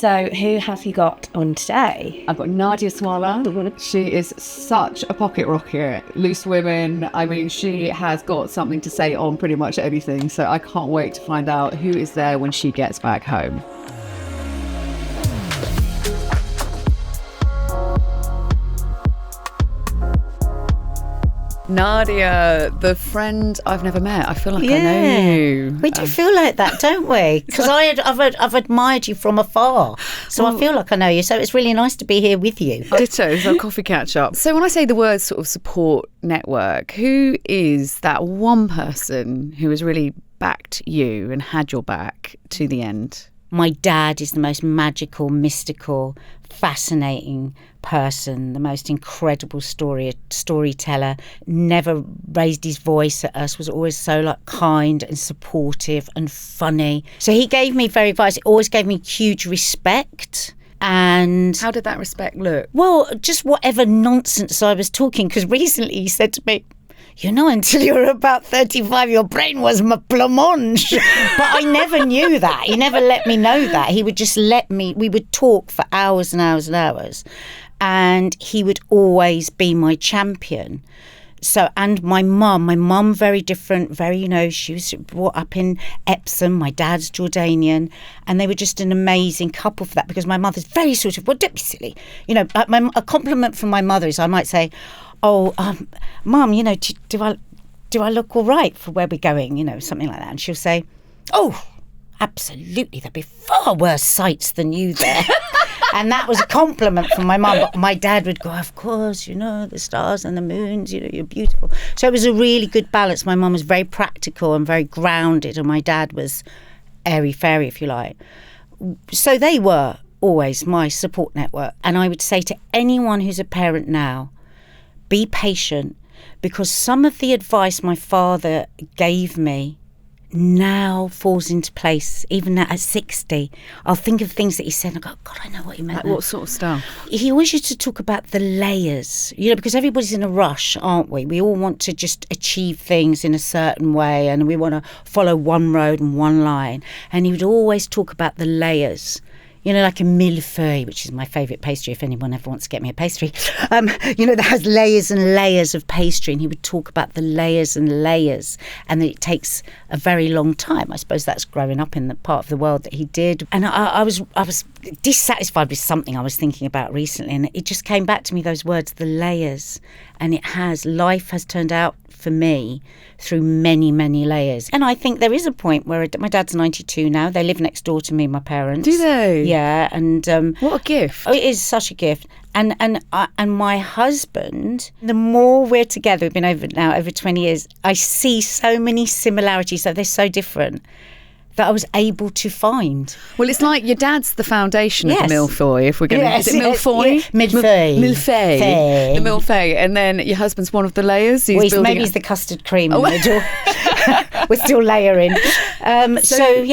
So who have you got on today? I've got Nadia Sawalha. She is such a pocket rocket. Loose women. I mean, she has got something to say on pretty much anything. So I can't wait to find out who is there when she gets back home. Nadia, the friend I've never met. I feel like I know you. We do feel like that, don't we? Because I've admired you from afar. So I feel like I know you. So it's really nice to be here with you. Ditto, it's a coffee catch up. So when I say the word sort of support network, who is that one person who has really backed you and had your back to the end? My dad is the most magical, mystical, fascinating person, the most incredible storyteller, never raised his voice at us, was always so kind and supportive and funny. So he gave me very advice. It always gave me huge respect. And how did that respect look? Well, just whatever nonsense I was talking, because recently he said to me, until you were about 35, your brain was blancmange. But I never knew that. He never let me know that. He would just we would talk for hours and hours and hours. And he would always be my champion. So, and my mum, very different, she was brought up in Epsom. My dad's Jordanian. And they were just an amazing couple for that, because my mother's very sort of, well, don't be silly. A compliment from my mother is I might say, Mum, do I look all right for where we're going? Something like that. And she'll say, oh, absolutely. There'd be far worse sights than you there. And that was a compliment from my mum. But my dad would go, of course, the stars and the moons, you're beautiful. So it was a really good balance. My mum was very practical and very grounded, and my dad was airy-fairy, if you like. So they were always my support network. And I would say to anyone who's a parent now, be patient, because some of the advice my father gave me now falls into place. Even now at 60, I'll think of things that he said and I go, God, I know what he meant. Like what sort of stuff? He always used to talk about the layers, because everybody's in a rush, aren't we? We all want to just achieve things in a certain way, and we want to follow one road and one line. And he would always talk about the layers. Like a millefeuille, which is my favourite pastry, if anyone ever wants to get me a pastry, that has layers and layers of pastry. And he would talk about the layers and layers, and that it takes a very long time. I suppose that's growing up in the part of the world that he did. And I was dissatisfied with something I was thinking about recently, and it just came back to me, those words, the layers. And life has turned out for me through many, many layers. And I think there is a point where my dad's 92 now. They live next door to me, my parents. Do they? Yeah. And what a gift. It is such a gift. And my husband, the more we're together, we've been over 20 years, I see so many similarities, so they're so different, that I was able to find. Well, it's like your dad's the foundation of the millefeuille, if we're going to... Yes, is it millefeuille? Millefeuille. Millefeuille. The millefeuille. And then your husband's one of the layers? Maybe he's the custard cream in the middle. We're still layering. So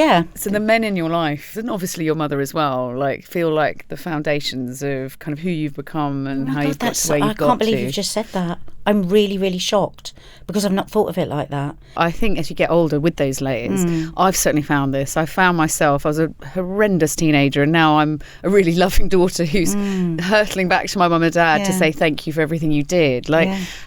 the men in your life, and obviously your mother as well, feel like the foundations of kind of who you've become and how you've got to where you've got to. I can't believe you've just said that. I'm really, really shocked, because I've not thought of it like that. I think as you get older with those layers, I've certainly found this. I found myself, I was a horrendous teenager, and now I'm a really loving daughter who's hurtling back to my mum and dad to say thank you for everything you did.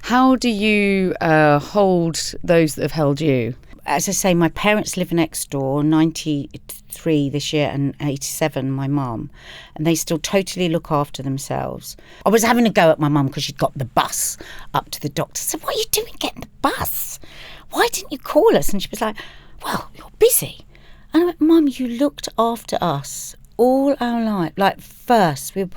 How do you hold those that have held you? As I say, my parents live next door, 93 this year and 87, my mum, and they still totally look after themselves. I was having a go at my mum because she'd got the bus up to the doctor. I said, what are you doing getting the bus? Why didn't you call us? And she was like, well, you're busy. And I went, Mum, you looked after us all our life. First, we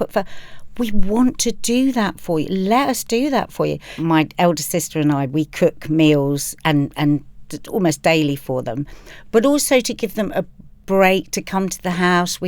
want to do that for you. Let us do that for you. My elder sister and I, we cook meals and almost daily for them, but also to give them a break to come to the house.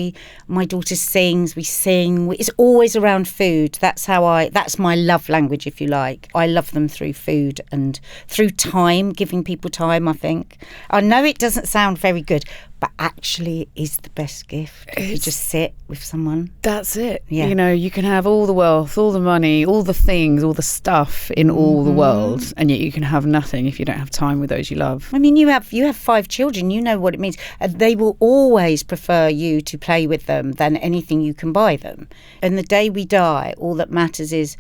My daughter sings, we sing. It's always around food. That's my love language, if you like. I love them through food and through time, giving people time, I think. I know it doesn't sound very good, but actually it is the best gift. You just sit with someone. That's it. Yeah. You know, you can have all the wealth, all the money, all the things, all the stuff in all the world, and yet you can have nothing if you don't have time with those you love. I mean, you have 5 children. You know what it means. They will always prefer you to play with them than anything you can buy them. And the day we die, all that matters is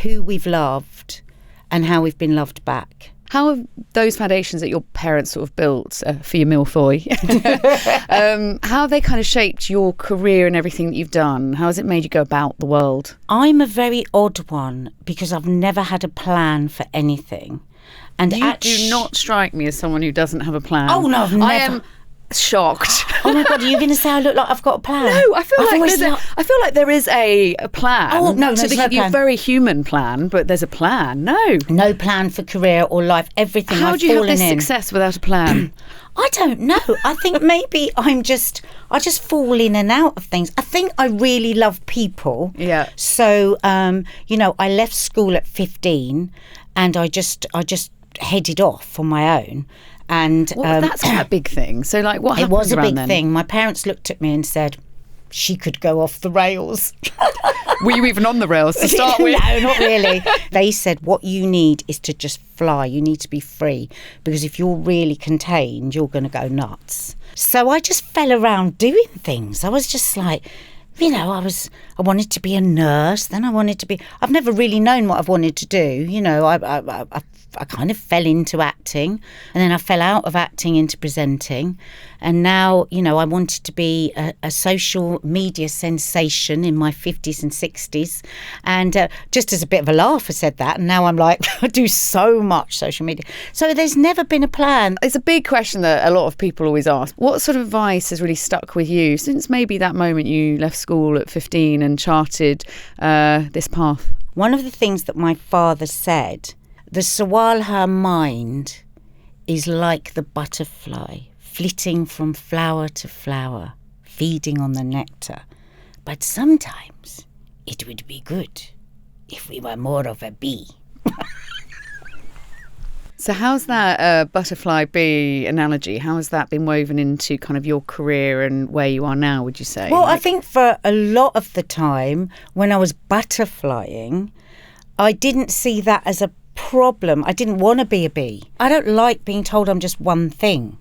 who we've loved and how we've been loved back. How have those foundations that your parents sort of built for your milfoy, how have they kind of shaped your career and everything that you've done? How has it made you go about the world? I'm a very odd one because I've never had a plan for anything. And you do not strike me as someone who doesn't have a plan. Oh, no, I've never. I am shocked. Oh my God, are you going to say I look like I've got a plan? No, I feel like there is a plan. Oh, no, there's no plan. A very human plan, but there's a plan. No plan for career or life. Everything. How I've do you have fallen this in. success without a plan? I don't know. I think maybe I just fall in and out of things. I think I really love people. Yeah. So, I left school at 15 and I just headed off on my own. And that's quite a big thing. So, like, what happened It was a big then? thing. My parents looked at me and said, she could go off the rails. Were you even on the rails to start with? No, not really. They said, what you need is to just fly. You need to be free. Because if you're really contained, you're going to go nuts. So I just fell around doing things. I was just like, I wanted to be a nurse. Then I've never really known what I've wanted to do. I kind of fell into acting, and then I fell out of acting into presenting. And now, I wanted to be a social media sensation in my 50s and 60s. And just as a bit of a laugh, I said that. And now I'm like, I do so much social media. So there's never been a plan. It's a big question that a lot of people always ask. What sort of advice has really stuck with you since maybe that moment you left school at 15 and charted this path? One of the things that my father said, the Sawalha mind is like the butterfly, flitting from flower to flower, feeding on the nectar. But sometimes it would be good if we were more of a bee. So how's that butterfly bee analogy, how has that been woven into kind of your career and where you are now, would you say? Well, I think for a lot of the time when I was butterflying, I didn't see that as a problem. I didn't want to be a bee. I don't like being told I'm just one thing.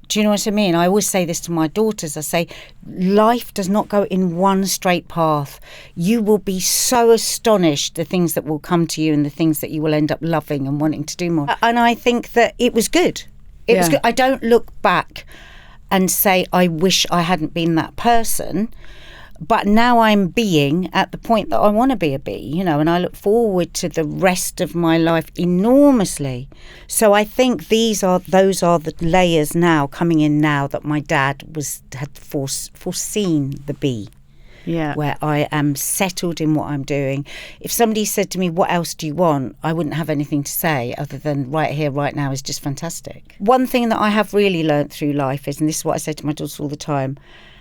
Do you know what I mean? I always say this to my daughters. I say, life does not go in one straight path. You will be so astonished the things that will come to you and the things that you will end up loving and wanting to do more. And I think that it was good. It was good. I don't look back and say, I wish I hadn't been that person. But now I'm being at the point that I want to be a bee, and I look forward to the rest of my life enormously. So I think those are the layers now coming in now that my dad had foreseen the bee. Yeah. Where I am settled in what I'm doing. If somebody said to me, what else do you want? I wouldn't have anything to say other than right here, right now is just fantastic. One thing that I have really learnt through life is, and this is what I say to my daughters all the time,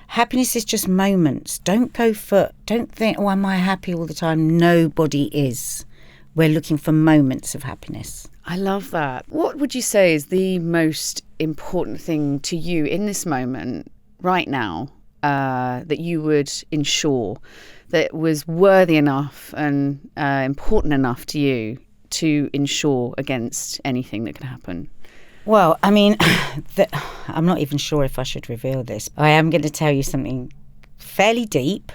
happiness is just moments. Don't think, am I happy all the time? Nobody is. We're looking for moments of happiness. I love that. What would you say is the most important thing to you in this moment right now that you would ensure that was worthy enough and important enough to you to ensure against anything that could happen? Well, I mean, I'm not even sure if I should reveal this. I am going to tell you something fairly deep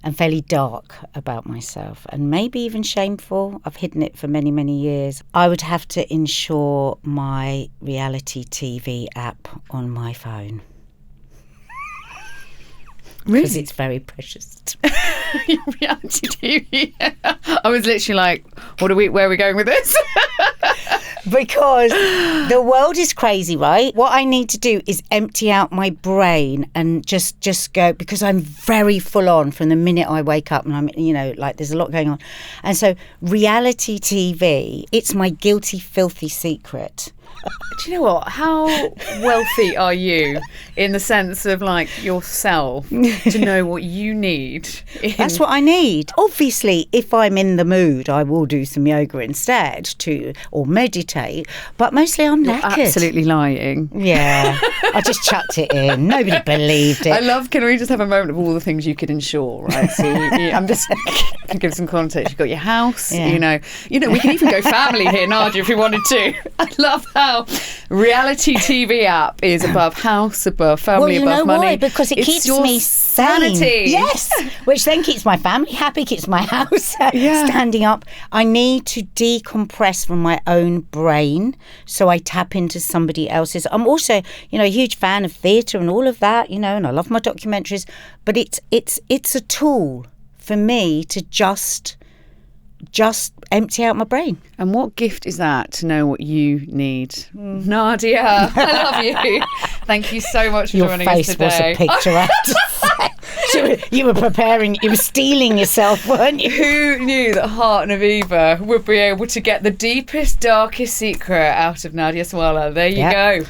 and fairly dark about myself, and maybe even shameful. I've hidden it for many, many years. I would have to insure my reality TV app on my phone. Really? Because it's very precious. Your reality TV. I was literally like, where are we going with this? Because the world is crazy, right? What I need to do is empty out my brain and just go, because I'm very full on from the minute I wake up, and I'm, there's a lot going on. And so reality TV, it's my guilty, filthy secret. Do you know what? How wealthy are you in the sense of like yourself to know what you need? That's what I need. Obviously, if I'm in the mood, I will do some yoga instead or meditate. But mostly I'm knackered. Absolutely lying. Yeah, I just chucked it in. Nobody believed it. I love. Can we just have a moment of all the things you could insure? Right. So I'm just to give some context. You've got your house. Yeah. You know. We can even go family here, Nadia, if we wanted to. I love how reality TV app is above house, above family, above money. Why? Because it keeps me sanity. sane. Yes, which then keeps my family happy, keeps my house standing up. I need to decompress from my own brain, so I tap into somebody else's. I'm also, a huge fan of theatre and all of that, and I love my documentaries. But it's a tool for me to just empty out my brain. And what gift is that to know what you need? Nadia, I love you. Thank you so much for joining us today. Your face was a picture. You were preparing, you were stealing yourself, weren't you? Who knew that Heart and Aviva would be able to get the deepest, darkest secret out of Nadia Sawalha? There you go.